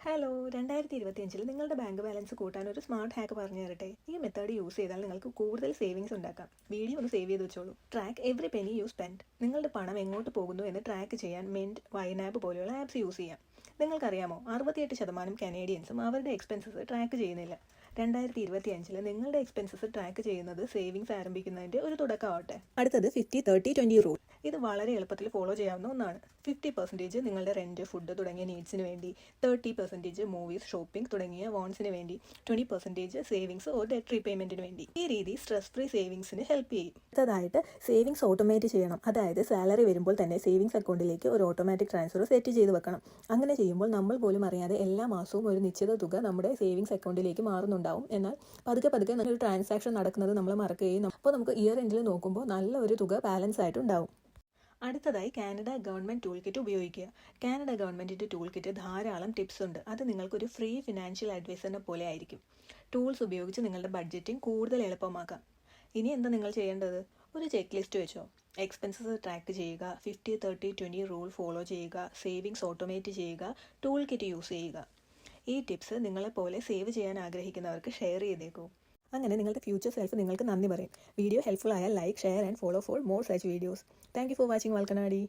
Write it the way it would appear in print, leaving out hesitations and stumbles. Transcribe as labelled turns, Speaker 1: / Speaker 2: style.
Speaker 1: Hello 2025 നിങ്ങളുടെ bank balance കൂട്ടാൻ ഒരു സ്മാർട്ട് ഹാക്ക് പറഞ്ഞു തരട്ടെ. ഈ മെത്തേഡ് യൂസ് ചെയ്താൽ നിങ്ങൾക്ക് കൂടുതൽ സേവിങ്സ് ഉണ്ടാക്കാം. വീഡിയോ ഒന്ന് സേവ് ചെയ്ത് വെച്ചോളൂ. Track every Penny you spend. നിങ്ങളുടെ പണം എങ്ങോട്ട് പോകുന്നു എന്ന് ട്രാക്ക് ചെയ്യാൻ മിന്റ്, വൈനാപ്പ് പോലെയുള്ള ആപ്സ് യൂസ് ചെയ്യാം. നിങ്ങൾക്കറിയാമോ, 68% കനേഡിയൻസും അവരുടെ എക്സ്പെൻസസ് ട്രാക്ക് ചെയ്യുന്നില്ല. 2025 നിങ്ങളുടെ എക്സ്പെൻസസ് ട്രാക്ക് ചെയ്യുന്നത് സേവിങ്സ് ആരംഭിക്കുന്നതിൻ്റെ ഒരു തുടക്കമാവട്ടെ. അടുത്തത് 50-30-20 റൂൾ. ഇത് വളരെ എളുപ്പത്തിൽ ഫോളോ ചെയ്യാവുന്ന ഒന്നാണ്. 50% നിങ്ങളുടെ റെൻറ്റ്, ഫുഡ് തുടങ്ങിയ നീഡ്സിന് വേണ്ടി, 30% മൂവീസ്, ഷോപ്പിംഗ് തുടങ്ങിയ വോൺസിന് വേണ്ടി, 20% സേവിങ്സ് ഓർ ഡെറ്റ് റീപേയ്മെൻറ്റിന് വേണ്ടി. ഈ രീതി സ്ട്രെസ് ഫ്രീ സേവിങ്സിന് ഹെൽപ്പ് ചെയ്യും. അടുത്തതായിട്ട് സേവിങ്സ് ഓട്ടോമേറ്റ് ചെയ്യണം. അതായത് സാലറി വരുമ്പോൾ തന്നെ സേവിങ്സ് അക്കൗണ്ടിലേക്ക് ഒരു ഓട്ടോമാറ്റിക് ട്രാൻസ്ഫർ സെറ്റ് ചെയ്ത് വെക്കണം. അങ്ങനെ ചെയ്യുമ്പോൾ നമ്മൾ പോലും അറിയാതെ എല്ലാ മാസവും ഒരു നിശ്ചിത തുക നമ്മുടെ സേവിങ്സ് അക്കൗണ്ടിലേക്ക് മാറുന്നുണ്ടാവും. എന്നാൽ പതുക്കെ ഒരു ട്രാൻസാക്ഷൻ നടക്കുന്നത് നമ്മൾ മറക്കുകയും അപ്പോൾ നമുക്ക് ഇയർ എൻഡിൽ നോക്കുമ്പോൾ നല്ല ഒരു തുക ബാലൻസ് ആയിട്ടുണ്ടാവും. അടുത്തതായി കാനഡ ഗവൺമെൻറ് ടൂൾ കിറ്റ് ഉപയോഗിക്കുക. കാനഡ ഗവൺമെൻറ്റിൻ്റെ ടൂൾ കിറ്റ് ധാരാളം ടിപ്സ് ഉണ്ട്. അത് നിങ്ങൾക്കൊരു ഫ്രീ ഫിനാൻഷ്യൽ അഡ്വൈസറിനെ പോലെ ആയിരിക്കും. ടൂൾസ് ഉപയോഗിച്ച് നിങ്ങളുടെ ബഡ്ജറ്റിംഗ് കൂടുതൽ എളുപ്പമാക്കാം. ഇനി എന്താ നിങ്ങൾ ചെയ്യേണ്ടത്? ഒരു ചെക്ക് ലിസ്റ്റ് വെച്ചോ. എക്സ്പെൻസസ് ട്രാക്ക് ചെയ്യുക, 50-30-20 റൂൾ ഫോളോ ചെയ്യുക, സേവിങ്സ് ഓട്ടോമേറ്റ് ചെയ്യുക, ടൂൾ കിറ്റ് യൂസ് ചെയ്യുക. ഈ ടിപ്സ് നിങ്ങളെപ്പോലെ സേവ് ചെയ്യാൻ ആഗ്രഹിക്കുന്നവർക്ക് ഷെയർ ചെയ്തേക്കൂ. അങ്ങനെ നിങ്ങളുടെ ഫ്യൂച്ചർ സെൽഫ് നിങ്ങൾക്ക് നന്ദി പറയും. വീഡിയോ ഹെൽപ്ഫുൾ ആയാൽ like, share and follow for more such videos. Thank you for watching വൽക്കനാടി.